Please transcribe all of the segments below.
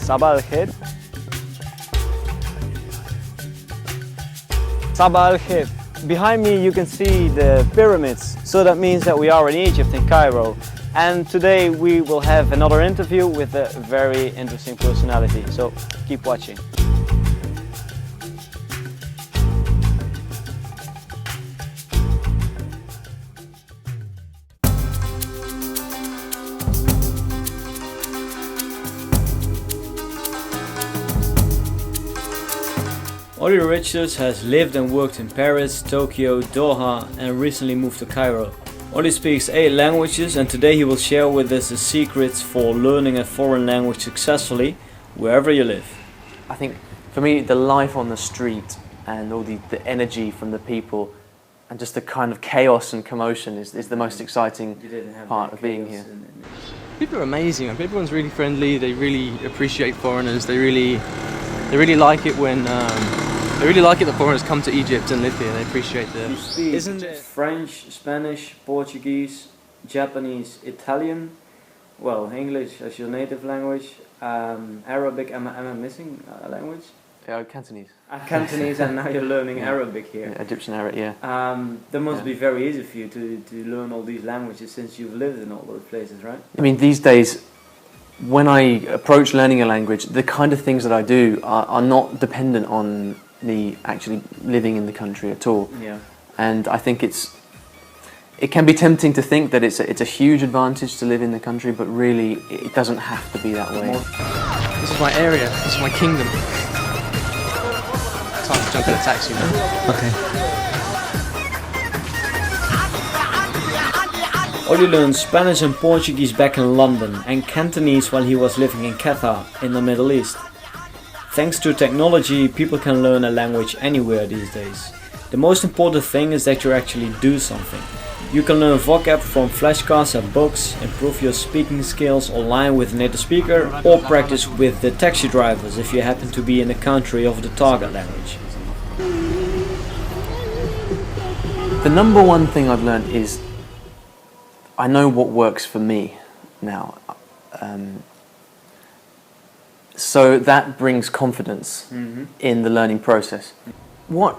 Sabah al-Khair. Sabah al-Khair. Behind me you can see the pyramids, so that means that we are in Egypt, in Cairo. And today we will have another interview with a very interesting personality, so keep watching. Olly Richards has lived and worked in Paris, Tokyo, Doha and recently moved to Cairo. Olly speaks 8 languages and today he will share with us the secrets for learning a foreign language successfully wherever you live. I think for me the life on the street and all the energy from the people and just the kind of chaos and commotion is the most exciting part of being here. People are amazing and everyone's really friendly, they really appreciate foreigners, they really like it when that foreigners come to Egypt and live here. They appreciate the... Isn't it French, Spanish, Portuguese, Japanese, Italian? Well, English as your native language. Arabic, am I missing a language? Yeah, Cantonese. Cantonese, and now you're learning Arabic here. Yeah, Egyptian Arabic, yeah. That must be very easy for you to learn all these languages since you've lived in all those places, right? I mean, these days, when I approach learning a language, the kind of things that I do are not dependent on me actually living in the country at all. Yeah. And I think it can be tempting to think that it's a huge advantage to live in the country, but really it doesn't have to be that way. This is my area, this is my kingdom. Time to jump in a taxi now. Okay. Olly learned Spanish and Portuguese back in London and Cantonese while he was living in Qatar in the Middle East. Thanks to technology, people can learn a language anywhere these days. The most important thing is that you actually do something. You can learn vocab from flashcards and books, improve your speaking skills online with a native speaker, or practice with the taxi drivers if you happen to be in the country of the target language. The number one thing I've learned is I know what works for me now. So that brings confidence in the learning process. What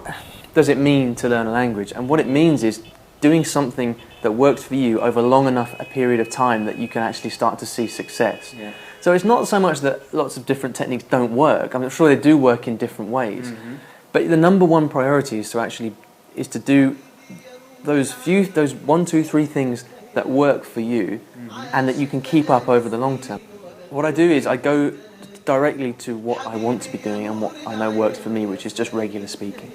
does it mean to learn a language? And what it means is doing something that works for you over long enough a period of time that you can actually start to see success. Yeah. So it's not so much that lots of different techniques don't work. I'm sure they do work in different ways. But the number one priority is to do those 1, 2, 3 things that work for you and that you can keep up over the long term. What I do is I go directly to what I want to be doing and what I know works for me, which is just regular speaking.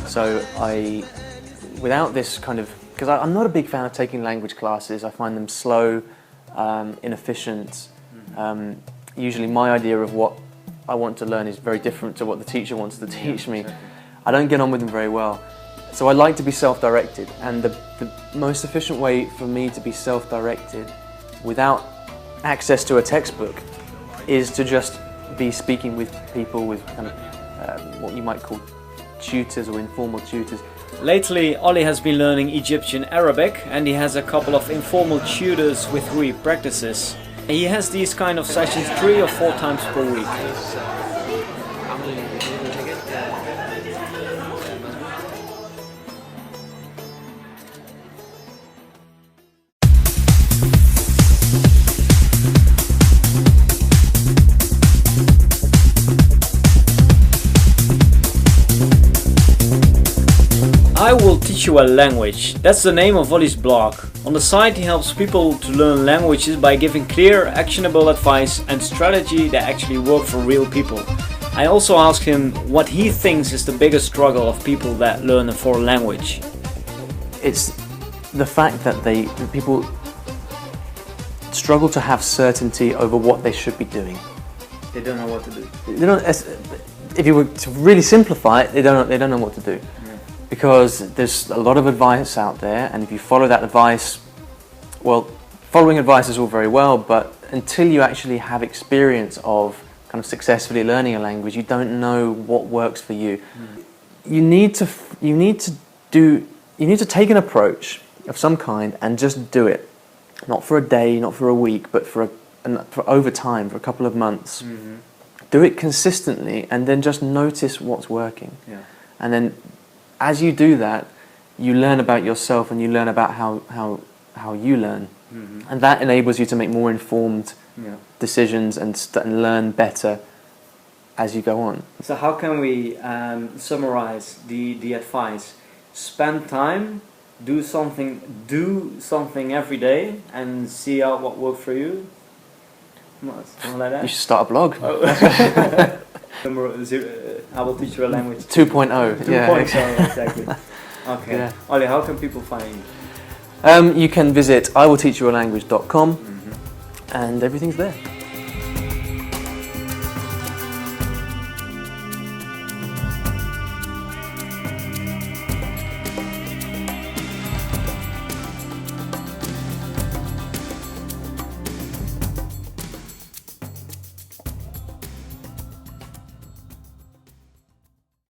So without this kind of, because I'm not a big fan of taking language classes. I find them slow, inefficient. Usually my idea of what I want to learn is very different to what the teacher wants to teach me. I don't get on with them very well. So I like to be self-directed, and the most efficient way for me to be self-directed without access to a textbook is to just be speaking with people, with kind of what you might call tutors or informal tutors. Lately, Olly has been learning Egyptian Arabic and he has a couple of informal tutors with who he practices. He has these kind of sessions 3 or 4 times per week. I will teach you a language. That's the name of Olly's blog. On the site he helps people to learn languages by giving clear, actionable advice and strategy that actually work for real people. I also asked him what he thinks is the biggest struggle of people that learn a foreign language. It's the fact that people struggle to have certainty over what they should be doing. They don't know what to do. They don't. If you were to really simplify it, they don't know what to do, because there's a lot of advice out there, and if you follow that advice, well, following advice is all very well, but until you actually have experience of kind of successfully learning a language, you don't know what works for you. You need to take an approach of some kind and just do it, not for a day, not for a week, but for over time, for a couple of months. Do it consistently, and then just notice what's working. And then, as you do that, you learn about yourself, and you learn about how you learn, and that enables you to make more informed decisions and learn better as you go on. So how can we summarize the advice? Spend time, do something every day, and see out what works for you. Something like that. You should start a blog. I will teach you a language. 2.0. 2.0, Yeah, exactly. Okay. Yeah. Olly, how can people find you? You can visit iwillteachyoualanguage.com, and everything's there.